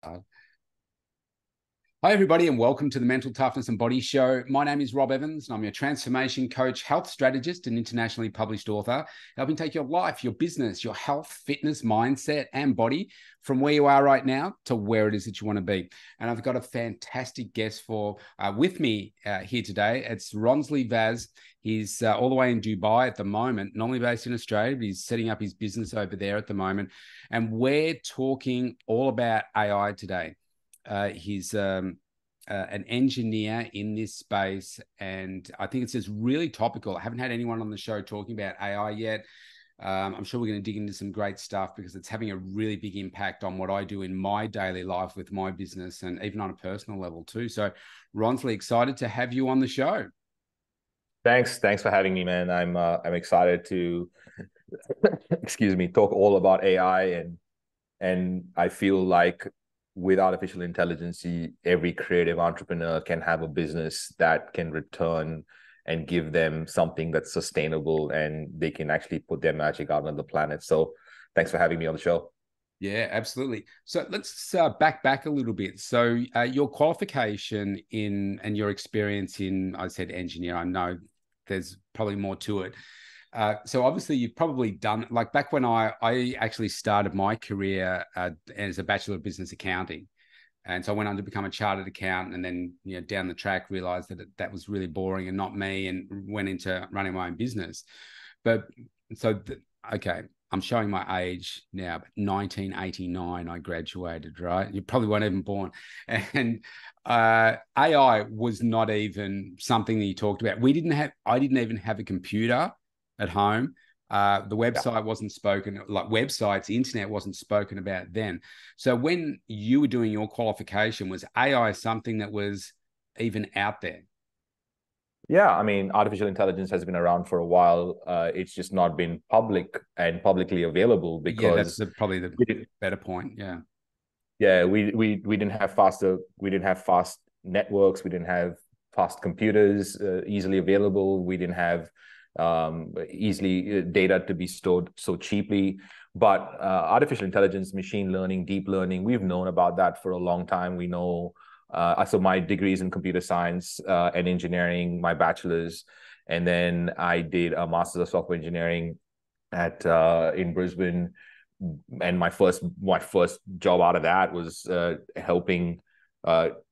Hi, everybody, and welcome to the Mental Toughness and Body Show. My name is Rob Evans, and I'm your transformation coach, health strategist, and internationally published author, helping take your life, your business, your health, fitness, mindset, and body from where you are right now to where it is that you want to be. And I've got a fantastic guest with me here today. It's Ronsley Vaz. He's all the way in Dubai at the moment, normally based in Australia, but he's setting up his business over there at the moment. And we're talking all about AI today. He's an engineer in this space, and I think it's just really topical. I haven't had anyone on the show talking about AI yet. I'm sure we're going to dig into some great stuff because it's having a really big impact on what I do in my daily life with my business and even on a personal level too. So, Ronsley, excited to have you on the show. Thanks for having me, man. I'm excited to excuse me, talk all about AI, and I feel like with artificial intelligence, every creative entrepreneur can have a business that can return and give them something that's sustainable, and they can actually put their magic out on the planet. So thanks for having me on the show. Yeah, absolutely. So let's back a little bit. So your qualification and your experience in, I said engineer, I know there's probably more to it. So obviously you've probably done, like back when I actually started my career as a Bachelor of Business Accounting. And so I went on to become a chartered accountant, and then, down the track realized that that was really boring and not me, and went into running my own business. But okay, I'm showing my age now, but 1989, I graduated, right? You probably weren't even born. And AI was not even something that you talked about. I didn't even have a computer at home. The website wasn't spoken, like websites, internet wasn't spoken about then. So when you were doing your qualification, was AI something that was even out there? Yeah, I mean, artificial intelligence has been around for a while. It's just not been public and publicly available Yeah, that's because probably the better point. Yeah. Yeah, we didn't have fast networks, we didn't have fast computers easily available, we didn't have easily data to be stored so cheaply. But artificial intelligence, machine learning, deep learning, we've known about that for a long time. We know. So my degree is in computer science and engineering, my bachelor's, and then I did a master's of software engineering at in Brisbane. And my first job out of that was helping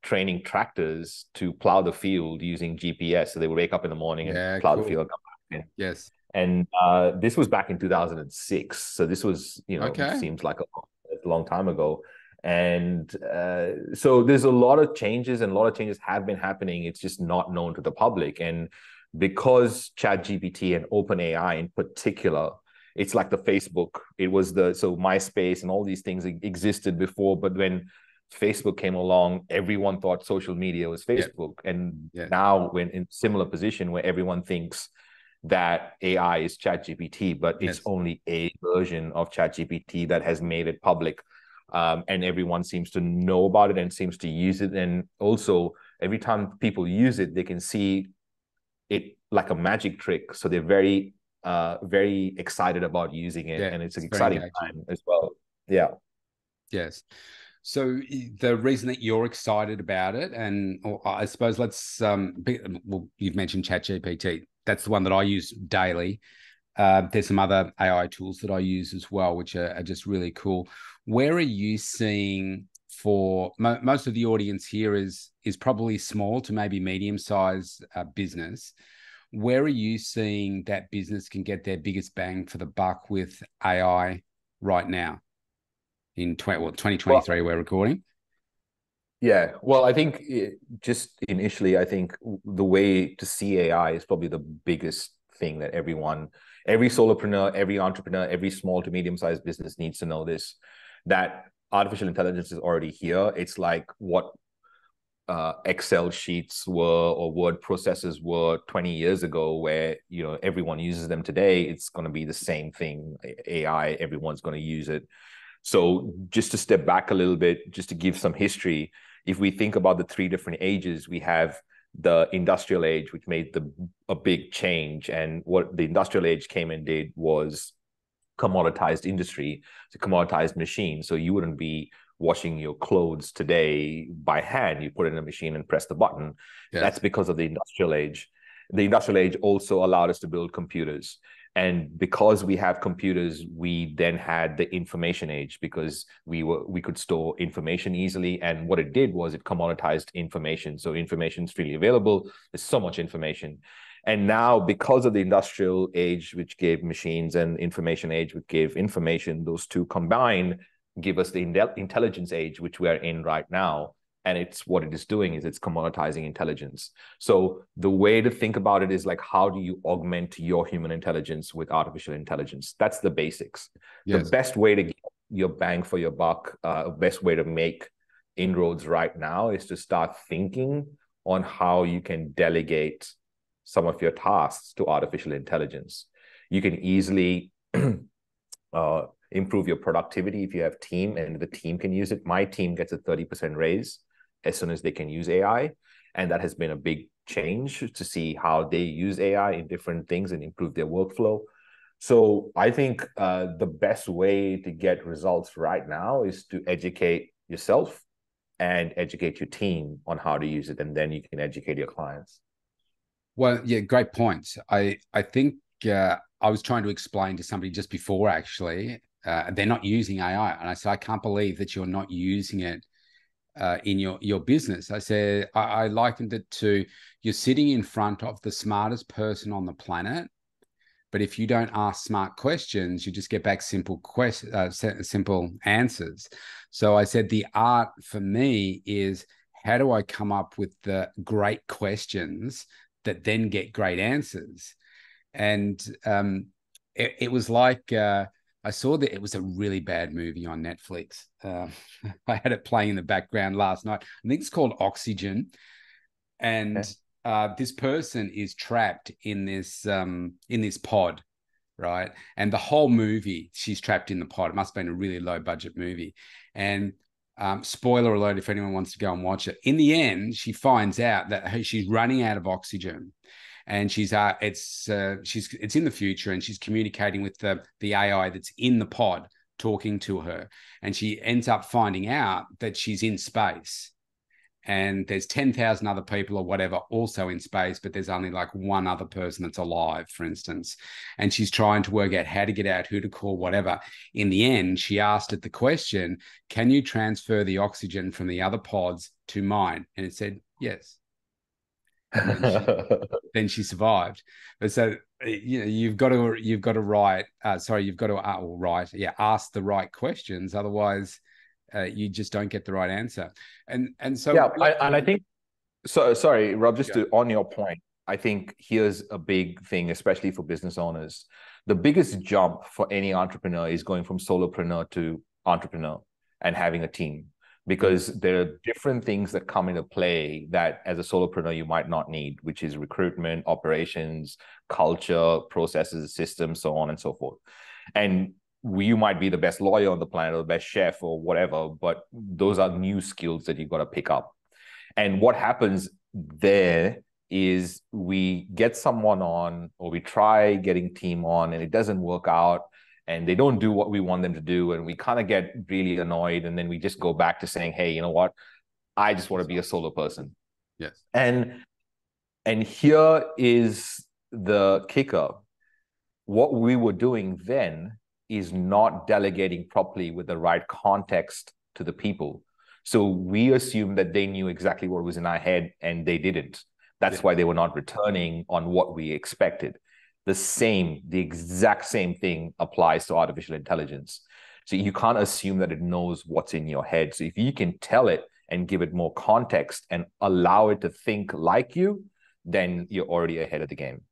training tractors to plow the field using GPS. So they would wake up in the morning and plow the field. Yes. And this was back in 2006. So this was, Okay. seems like a long time ago. And so there's a lot of changes, and a lot of changes have been happening. It's just not known to the public. And because ChatGPT and OpenAI in particular, it's like the Facebook. It was so MySpace and all these things existed before, but when Facebook came along, everyone thought social media was Facebook. And now we're in similar position where everyone thinks that AI is ChatGPT, but it's only a version of ChatGPT that has made it public. And everyone seems to know about it and seems to use it. And also, every time people use it, they can see it like a magic trick. So they're very excited about using it, and it's an exciting time as well. Yeah. Yes. So the reason that you're excited about it, and I suppose you've mentioned ChatGPT. That's the one that I use daily. There's some other AI tools that I use as well, which are just really cool. Where are you seeing for most of the audience here is probably small to maybe medium-sized business. Where are you seeing that business can get their biggest bang for the buck with AI right now in 2023 we're recording? Yeah, well, I think just initially, I think the way to see AI is probably the biggest thing that every solopreneur, every entrepreneur, every small to medium-sized business needs to know this, that artificial intelligence is already here. It's like what Excel sheets were or word processors were 20 years ago, where everyone uses them today. It's going to be the same thing. AI, everyone's going to use it. So just to step back a little bit, just to give some history, if we think about the three different ages, we have the industrial age, which made a big change. And what the industrial age came and did was commoditized industry, it's a commoditized machine. So you wouldn't be washing your clothes today by hand. You put it in a machine and press the button. Yes. That's because of the industrial age. The industrial age also allowed us to build computers. And because we have computers, we then had the information age, because we could store information easily. And what it did was it commoditized information. So information is freely available. There's so much information. And now, because of the industrial age, which gave machines, and information age, which gave information, those two combined give us the intelligence age, which we are in right now. And it's what it is doing is it's commoditizing intelligence. So the way to think about it is like, how do you augment your human intelligence with artificial intelligence? That's the basics. Yes. The best way to get your bang for your buck, best way to make inroads right now is to start thinking on how you can delegate some of your tasks to artificial intelligence. You can easily improve your productivity if you have team and the team can use it. My team gets a 30% raise as soon as they can use AI. And that has been a big change to see how they use AI in different things and improve their workflow. So I think the best way to get results right now is to educate yourself and educate your team on how to use it. And then you can educate your clients. Well, yeah, great points. I think I was trying to explain to somebody just before, actually, they're not using AI. And I said, I can't believe that you're not using it in your business. I said, I likened it to, you're sitting in front of the smartest person on the planet, but if you don't ask smart questions, you just get back simple answers. So I said, the art for me is, how do I come up with the great questions that then get great answers? And it was like, I saw that it was a really bad movie on Netflix. I had it playing in the background last night. I think it's called Oxygen. And this person is trapped in this pod, right? And the whole movie, she's trapped in the pod. It must have been a really low budget movie. And spoiler alert, if anyone wants to go and watch it. In the end, she finds out that she's running out of oxygen. And it's in the future, and she's communicating with the AI that's in the pod, talking to her, and she ends up finding out that she's in space, and there's 10,000 other people or whatever also in space, but there's only like one other person that's alive, for instance. And she's trying to work out how to get out, who to call, whatever. In the end, she asked it the question, can you transfer the oxygen from the other pods to mine? And it said, yes. And then she survived. But so, you've got to ask the right questions. Otherwise, you just don't get the right answer. And so, I think, so sorry, Rob, just on your point, I think here's a big thing, especially for business owners. The biggest jump for any entrepreneur is going from solopreneur to entrepreneur and having a team, because there are different things that come into play that as a solopreneur you might not need, which is recruitment, operations, culture, processes, systems, so on and so forth. And you might be the best lawyer on the planet or the best chef or whatever, but those are new skills that you've got to pick up. And what happens there is we get someone on, or we try getting team on, and it doesn't work out, and they don't do what we want them to do, and we kind of get really annoyed, and then we just go back to saying, hey, you know what, I just want to be a solo person. Yes. And here is the kicker. What we were doing then is not delegating properly with the right context to the people. So we assumed that they knew exactly what was in our head, and they didn't. That's why they were not returning on what we expected. The exact same thing applies to artificial intelligence. So you can't assume that it knows what's in your head. So if you can tell it and give it more context and allow it to think like you, then you're already ahead of the game.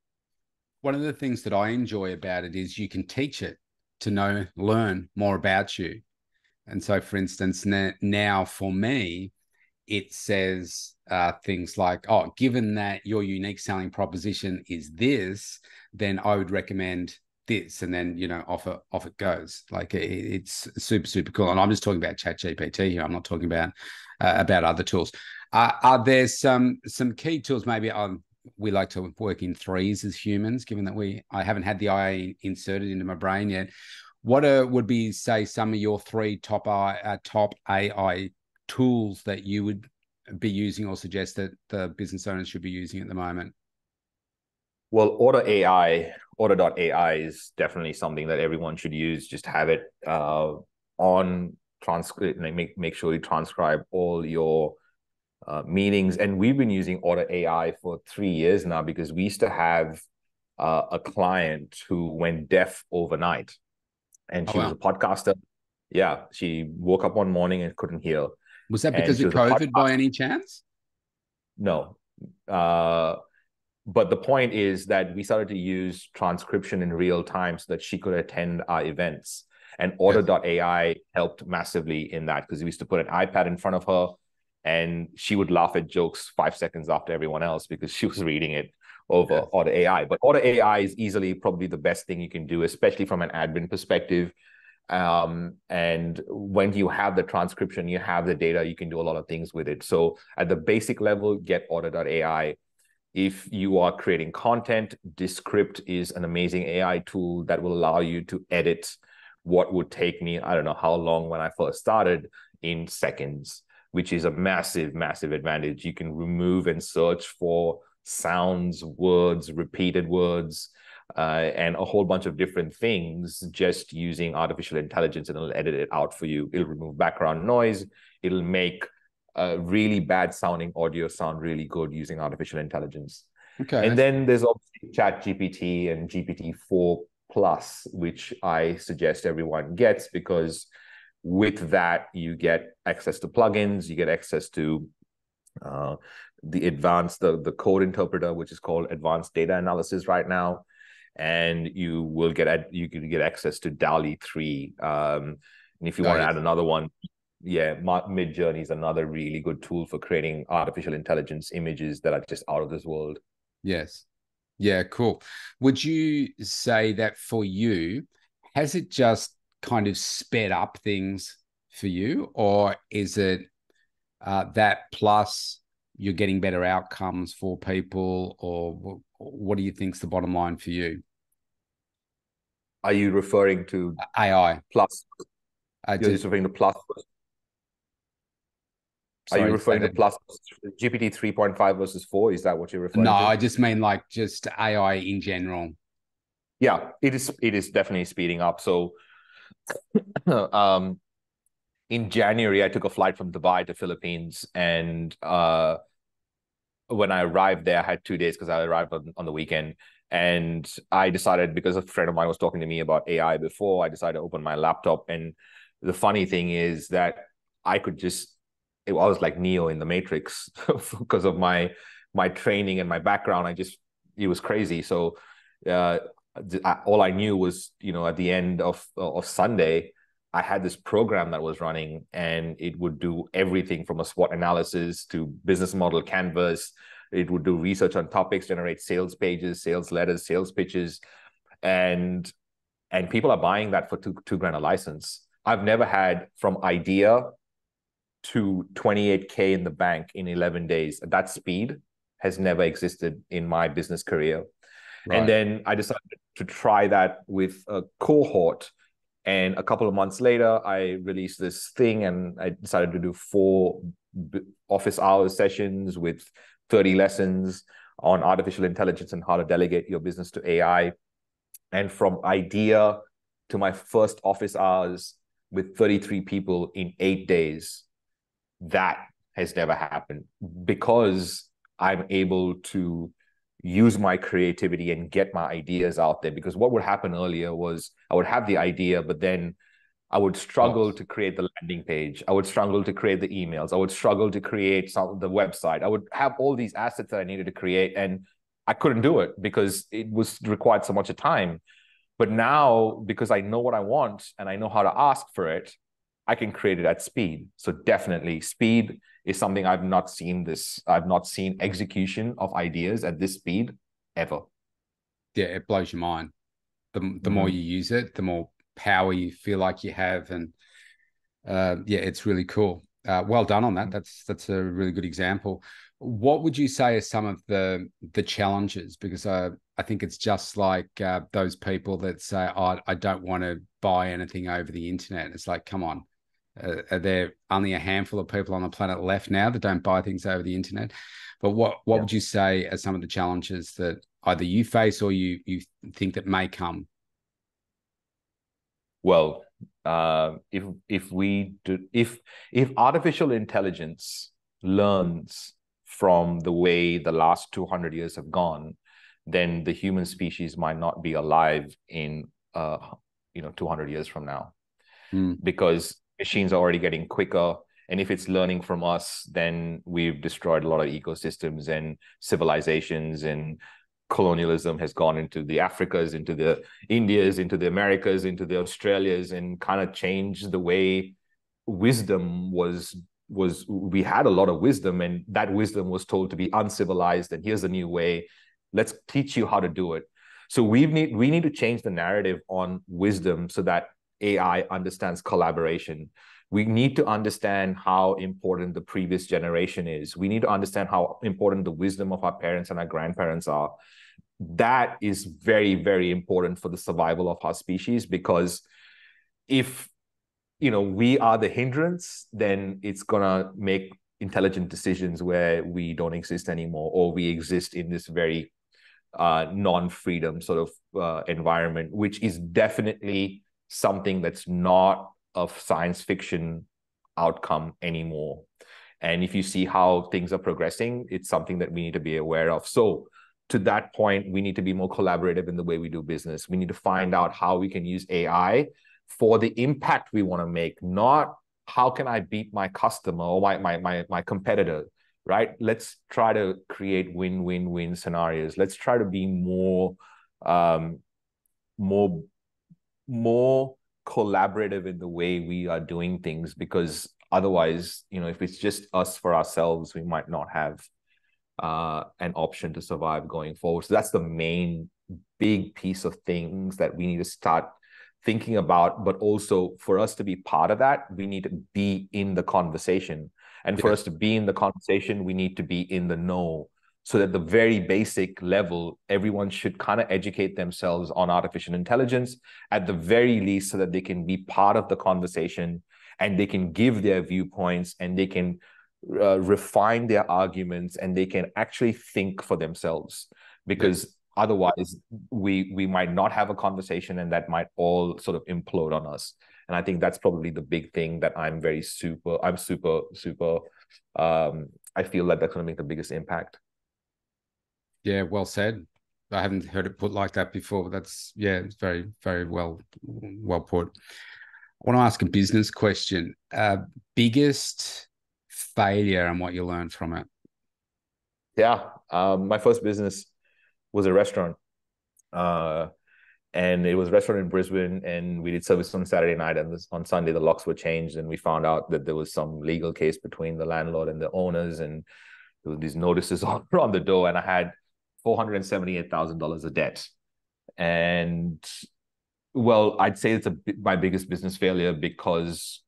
One of the things that I enjoy about it is you can teach it to learn more about you. And so, for instance, now for me, it says things like, oh, given that your unique selling proposition is this, then I would recommend this. And then, off it goes. Like it's super, super cool. And I'm just talking about ChatGPT here. I'm not talking about other tools. Are there some key tools? Maybe we like to work in threes as humans, given that I haven't had the AI inserted into my brain yet. What would be, say, some of your three top AI tools that you would be using or suggest that the business owners should be using at the moment? Well, Order.ai is definitely something that everyone should use. Just have it on transcript, make sure you transcribe all your meetings. And we've been using Order.ai for 3 years now, because we used to have a client who went deaf overnight, and Oh, she was wow. a podcaster. Yeah, she woke up one morning and couldn't hear, Was that and because she of was a COVID podcast. by any chance? No. Uh, but the point is that we started to use transcription in real time so that she could attend our events. And Yes. Order.ai helped massively in that, because we used to put an iPad in front of her and she would laugh at jokes 5 seconds after everyone else because she was reading it over Yes. Order.ai. But Order.ai is easily probably the best thing you can do, especially from an admin perspective. And when you have the transcription, you have the data, you can do a lot of things with it. So at the basic level, get Order.ai. If you are creating content, Descript is an amazing AI tool that will allow you to edit what would take me, I don't know how long when I first started, in seconds, which is a massive, massive advantage. You can remove and search for sounds, words, repeated words, and a whole bunch of different things just using artificial intelligence, and it'll edit it out for you. It'll remove background noise. It'll make really bad sounding audio sound really good using artificial intelligence. Okay. And then there's obviously Chat GPT and GPT-4 Plus, which I suggest everyone gets, because with that, you get access to plugins, you get access to the code interpreter, which is called advanced data analysis right now. And you can get access to DALL-E 3. And if you Oh, want to add yes. another one, yeah, Midjourney is another really good tool for creating artificial intelligence images that are just out of this world. Yes. Yeah, cool. Would you say that for you, has it just kind of sped up things for you, or is it that plus you're getting better outcomes for people, or what do you think's the bottom line for you? Are you referring to AI. Plus? You're Just just referring to Plus. Are you sorry, say referring to that. Plus GPT 3.5 versus 4? Is that what you're No, referring to? I just mean like just AI in general. Yeah, it is. It is definitely speeding up. So, um, in January, I took a flight from Dubai to Philippines, and when I arrived there, I had 2 days because I arrived on the weekend. And I decided, because a friend of mine was talking to me about AI before, I decided to open my laptop. And the funny thing is that I could just, I was like Neo in the Matrix because of my training and my background. It was crazy. So uh, all I knew was, at the end of Sunday, I had this program that was running, and it would do everything from a SWOT analysis to business model canvas. It would do research on topics, generate sales pages, sales letters, sales pitches, and people are buying that for two grand a license. I've never had from idea to 28K in the bank in 11 days. That speed has never existed in my business career. And Right. then I decided to try that with a cohort. And a couple of months later, I released this thing, and I decided to do 4 office hours sessions with 30 lessons on artificial intelligence and how to delegate your business to AI. And from idea to my first office hours with 33 people in 8 days, that has never happened, because I'm able to use my creativity and get my ideas out there. Because what would happen earlier was I would have the idea, but then I would struggle Box. to create the landing page. I would struggle to create the emails. I would struggle to create the website. I would have all these assets that I needed to create, and I couldn't do it because it was required so much time. But now, because I know what I want and I know how to ask for it, I can create it at speed. So definitely, speed is something I've not seen execution of ideas at this speed ever. Yeah, it blows your mind. The more you Mm-hmm. use it, the more power you feel like you have, and yeah, it's really cool. Well done on that. That's a really good example. What would you say are some of the challenges? Because I think it's just like those people that say, "Oh, I don't want to buy anything over the internet." It's like, come on, are there only a handful of people on the planet left now that don't buy things over the internet? But what Yeah. would you say are some of the challenges that either you face or you think that may come? Well, if artificial intelligence learns from the way the last 200 years have gone, then the human species might not be alive in 200 years from now, because machines are already getting quicker. And if it's learning from us, then we've destroyed a lot of ecosystems and civilizations, and colonialism has gone into the Africas, into the Indias, into the Americas, into the Australias, and kind of changed the way wisdom was. We had a lot of wisdom, and that wisdom was told to be uncivilized, and here's a new way. Let's teach you how to do it. So we need to change the narrative on wisdom so that AI understands collaboration. We need to understand how important the previous generation is. We need to understand how important the wisdom of our parents and our grandparents are. That is very, very important for the survival of our species, because if we are the hindrance, then it's gonna make intelligent decisions where we don't exist anymore, or we exist in this very non-freedom sort of environment, which is definitely something that's not a science fiction outcome anymore. And if you see how things are progressing, it's something that we need to be aware of. So to that point, we need to be more collaborative in the way we do business. We need to find out how we can use AI for the impact we want to make, not how can I beat my customer or my competitor, right? Let's try to create win-win-win scenarios. Let's try to be more collaborative in the way we are doing things, because otherwise, if it's just us for ourselves, we might not have an option to survive going forward. So that's the main big piece of things that we need to start thinking about. But also, for us to be part of that, we need to be in the conversation. And for us to be in the conversation, we need to be in the know. So at the very basic level, everyone should kind of educate themselves on artificial intelligence at the very least, so that they can be part of the conversation, and they can give their viewpoints, and they can refine their arguments, and they can actually think for themselves. Because otherwise, we might not have a conversation, and that might all sort of implode on us. And I think that's probably the big thing that I feel like that's going to make the biggest impact. Yeah, well said. I haven't heard it put like that before, but it's very, very well put. I want to ask a business question. Biggest failure and what you learned from it? Yeah, my first business was a restaurant. And it was a restaurant in Brisbane, and we did service on Saturday night, and on Sunday the locks were changed, and we found out that there was some legal case between the landlord and the owners, and there were these notices on the door, and I had $478,000 of debt. And well, I'd say it's my biggest business failure, because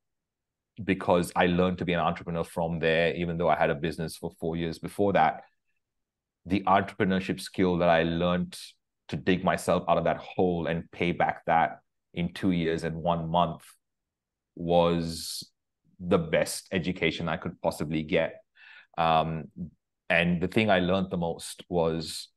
I learned to be an entrepreneur from there, even though I had a business for 4 years before that. The entrepreneurship skill that I learned to dig myself out of that hole and pay back that in 2 years and 1 month was the best education I could possibly get. And the thing I learned the most was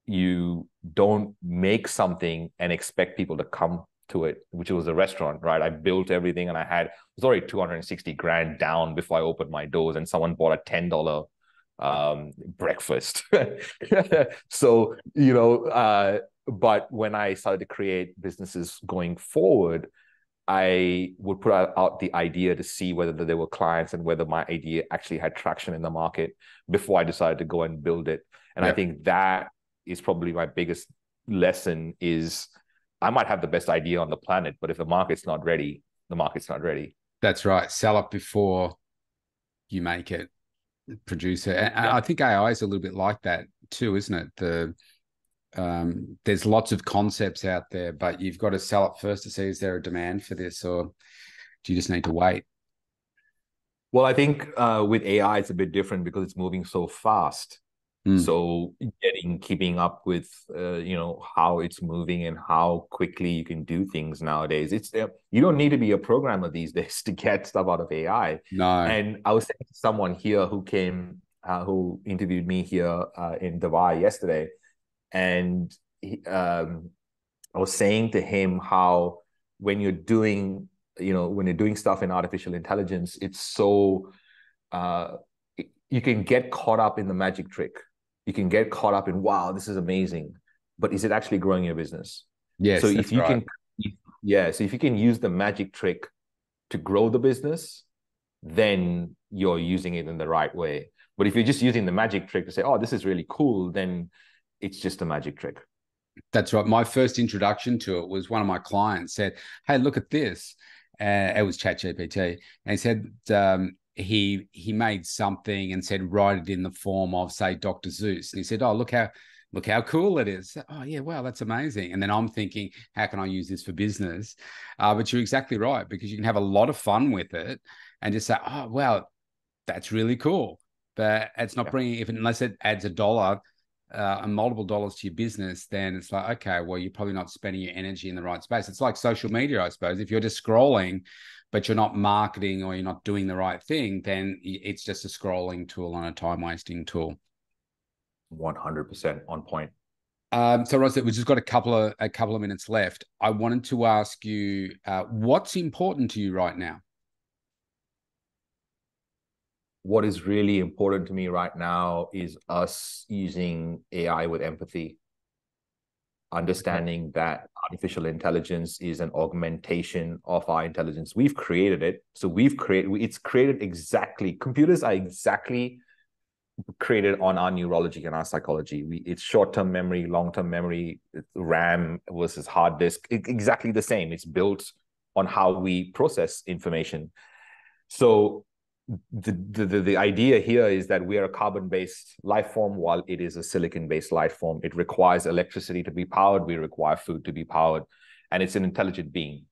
you don't make something and expect people to come to it, which was a restaurant, right? I built everything, and I was already 260 grand down before I opened my doors, and someone bought a $10 breakfast. So, but when I started to create businesses going forward, I would put out the idea to see whether there were clients and whether my idea actually had traction in the market before I decided to go and build it. And I think that is probably my biggest lesson is I might have the best idea on the planet, but if the market's not ready, the market's not ready. That's right. Sell it before you make it, produce it. And I think AI is a little bit like that too, isn't it? There's lots of concepts out there, but you've got to sell it first to see, is there a demand for this, or do you just need to wait? Well, I think with AI, it's a bit different because it's moving so fast. Mm. So keeping up with how it's moving and how quickly you can do things nowadays. It's you don't need to be a programmer these days to get stuff out of AI. No. And I was saying to someone here who interviewed me here in Dubai yesterday, and I was saying to him how when you're doing when you're doing stuff in artificial intelligence, it's so uh, you can get caught up in the magic trick. You can get caught up in, wow, this is amazing, but is it actually growing your business? So Yes, if that's you right. can, yeah, so if you can use the magic trick to grow the business, then you're using it in the right way. But if you're just using the magic trick to say, oh, this is really cool, then it's just a magic trick. That's right. My first introduction to it was one of my clients said, "Hey, look at this." It was ChatGPT, and he said he made something and said write it in the form of, say, Dr. Zeus, and he said, "Oh, look how cool it is." Oh yeah, wow, that's amazing. And then I'm thinking, how can I use this for business? But you're exactly right, because you can have a lot of fun with it and just say, "Oh wow, that's really cool." But it's not Yeah. bringing, if unless it adds a dollar and multiple dollars to your business, then it's like, okay, well, you're probably not spending your energy in the right space. It's like social media, I suppose. If you're just scrolling, but you're not marketing or you're not doing the right thing, then it's just a scrolling tool and a time wasting tool. 100% on point. So Ross, we've just got a couple of minutes left. I wanted to ask you, what's important to you right now? What is really important to me right now is us using AI with empathy, Okay. understanding that artificial intelligence is an augmentation of our intelligence. We've created it. So it's created exactly, computers are exactly created on our neurology and our psychology. It's short-term memory, long-term memory, RAM versus hard disk, exactly the same. It's built on how we process information. So the idea here is that we are a carbon-based life form while it is a silicon-based life form. It requires electricity to be powered. We require food to be powered, and it's an intelligent being.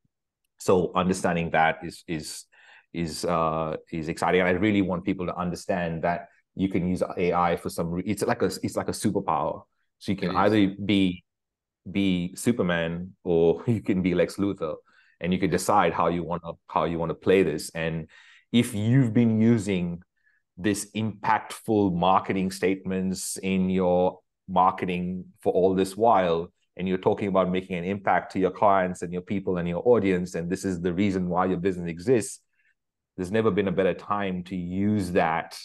So understanding that is exciting, and I really want people to understand that you can use AI for some. It's like a superpower. So you It can is. either be Superman or you can be Lex Luthor, and you can Yeah. decide how you want to play this. And if you've been using this impactful marketing statements in your marketing for all this while, and you're talking about making an impact to your clients and your people and your audience, and this is the reason why your business exists, there's never been a better time to use that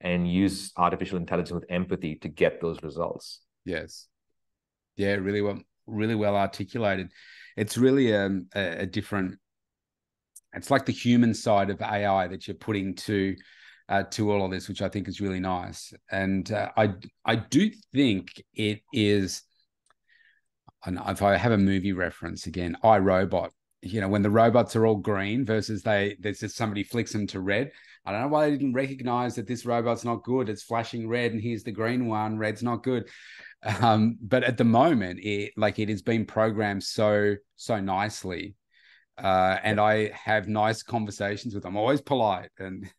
and use artificial intelligence with empathy to get those results. Yes. Yeah, really well articulated. It's really a different. It's like the human side of AI that you're putting to all of this, which I think is really nice. And I do think it is. And if I have a movie reference again, I Robot. When the robots are all green versus there's just somebody flicks them to red. I don't know why they didn't recognize that this robot's not good. It's flashing red, and here's the green one. Red's not good. But at the moment, it has been programmed so nicely, Yeah. and I have nice conversations with them. I'm always polite, and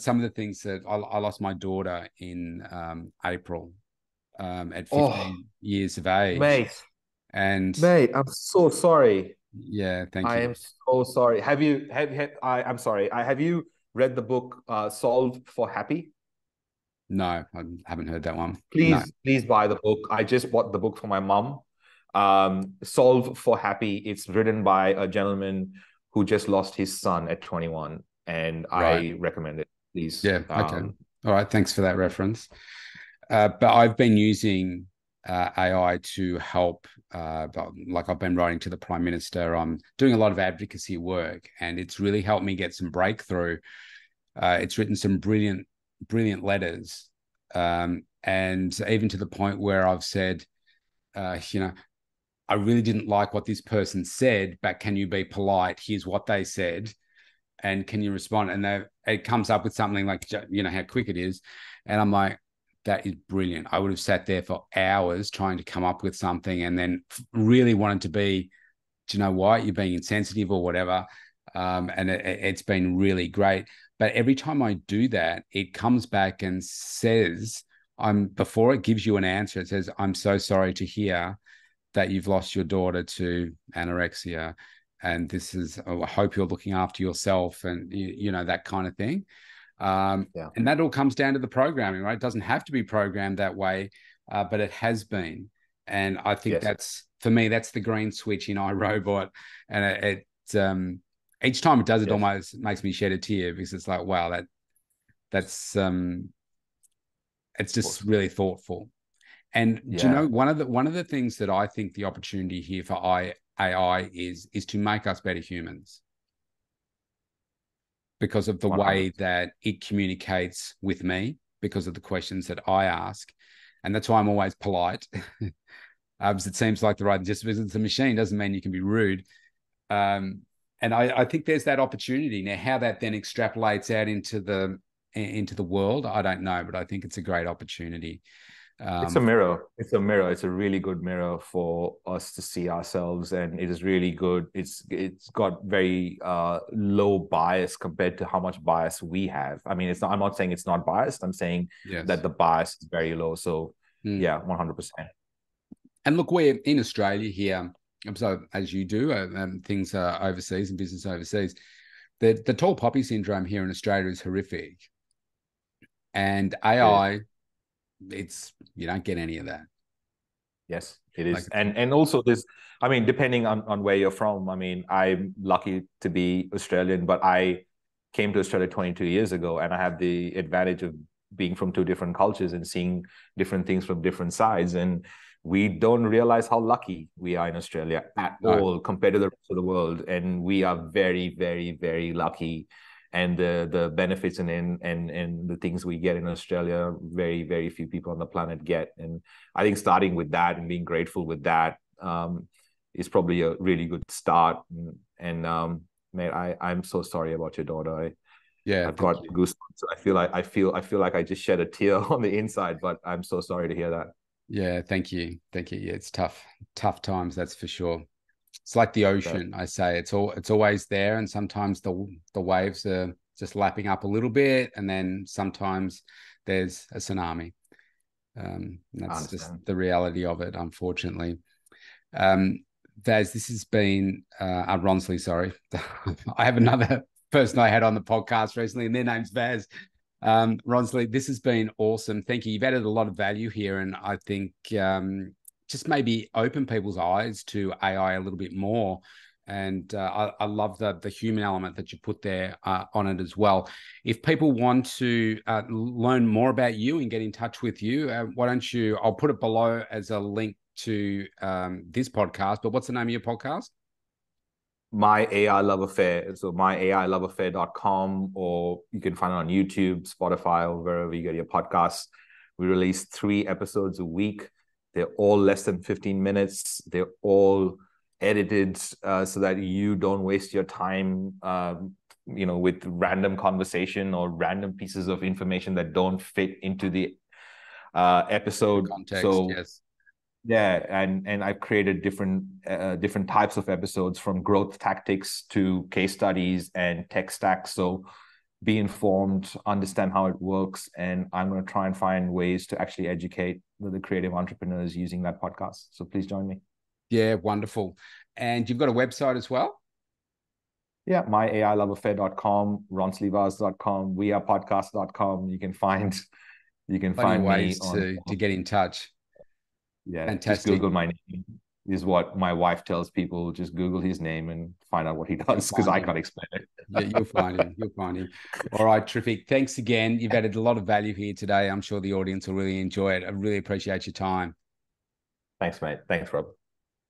some of the things that I lost my daughter in April at Oh, 15 years of age, mate, and mate, I'm so sorry. yeah, thank I you. am so sorry. I'm sorry. Have you read the book Solve for Happy? No, I haven't heard that one. No, Please buy the book. I just bought the book for my mom. Solve for Happy. It's written by a gentleman who just lost his son at 21, and right. I recommend it. Please. Yeah, okay. All right, thanks for that reference. But I've been using AI to help. Like I've been writing to the Prime Minister. I'm doing a lot of advocacy work, and it's really helped me get some breakthrough. It's written some brilliant letters, and even to the point where I've said, I really didn't like what this person said, but can you be polite? Here's what they said, and can you respond? And it comes up with something like, how quick it is, and I'm like, that is brilliant. I would have sat there for hours trying to come up with something, and then really wanted to be, do you know what? You're being insensitive or whatever. And it's been really great. But every time I do that, it comes back and says, before it gives you an answer, it says, I'm so sorry to hear that you've lost your daughter to anorexia. And this is, oh, I hope you're looking after yourself, and that kind of thing. Yeah. And that all comes down to the programming, right? It doesn't have to be programmed that way, but it has been. And I think Yes. for me, that's the green switch in iRobot. And each time it does, it Yes. almost makes me shed a tear, because it's like, wow, that's it's just really thoughtful. And do you Yeah. know, one of the things that I think the opportunity here for AI is to make us better humans, because of the 100. way that it communicates with me, because of the questions that I ask. And that's why I'm always polite. Because it seems like the right, just because it's a machine doesn't mean you can be rude. And I think there's that opportunity. Now, how that then extrapolates out into the world, I don't know, but I think it's a great opportunity. It's a mirror. It's a mirror. It's a really good mirror for us to see ourselves, and it is really good. It's got very low bias compared to how much bias we have. I mean, it's not. I'm not saying it's not biased. I'm saying that Yes. the bias is very low. So Mm. yeah, 100%. And look, we're in Australia here, so as you do, things are overseas and business overseas. The tall poppy syndrome here in Australia is horrific, and It is. AI, you don't get any of that. Yes, it Like, is. And also this, I mean, depending on where you're from, I mean, I'm lucky to be Australian, but I came to Australia 22 years ago, and I have the advantage of being from two different cultures and seeing different things from different sides. And we don't realize how lucky we are in Australia at no, all compared to the rest of the world. And we are very, very, very lucky. And the benefits and the things we get in Australia, very, very few people on the planet get. And I think starting with that and being grateful with that is probably a really good start. And mate, I'm so sorry about your daughter. yeah, I've thank got you. goosebumps. I feel like I just shed a tear on the inside, but I'm so sorry to hear that. Yeah, thank you, thank you. Yeah, it's tough times, that's for sure. It's like the That ocean. I say it's always there, and sometimes the waves are just lapping up a little bit, and then sometimes there's a tsunami. I That's just understand. the reality of it, unfortunately. Um, Vaz, this has been Ronsley. Sorry, I have another person I had on the podcast recently, and their name's Vaz. Ronsley, this has been awesome. Thank you. You've added a lot of value here, and I think just maybe open people's eyes to AI a little bit more. And I love the human element that you put there on it as well. If people want to learn more about you and get in touch with you, why don't you? I'll put it below as a link to this podcast. But what's the name of your podcast? My AI Love Affair. So myailoveaffair.com, or you can find it on YouTube, Spotify, or wherever you get your podcasts. We release 3 episodes a week. They're all less than 15 minutes. They're all edited so that you don't waste your time, with random conversation or random pieces of information that don't fit into the The episode. context, So yes. yeah, and I've created different types of episodes, from growth tactics to case studies and tech stacks. So be informed, understand how it works, and I'm going to try and find ways to actually educate the creative entrepreneurs using that podcast. So please join me. Yeah, wonderful. And you've got a website as well? Yeah, myailoveaffair.com, ronsleyvaz.com, wearepodcast.com. You can Plenty of find me ways on. to get in touch. Yeah, just Fantastic. Google my name, is what my wife tells people. Just Google his name and find out what he You'll does, because find I him. can't explain it. Yeah, you'll find him. You'll find him. All right, terrific. Thanks again. You've added a lot of value here today. I'm sure the audience will really enjoy it. I really appreciate your time. Thanks, mate. Thanks, Rob.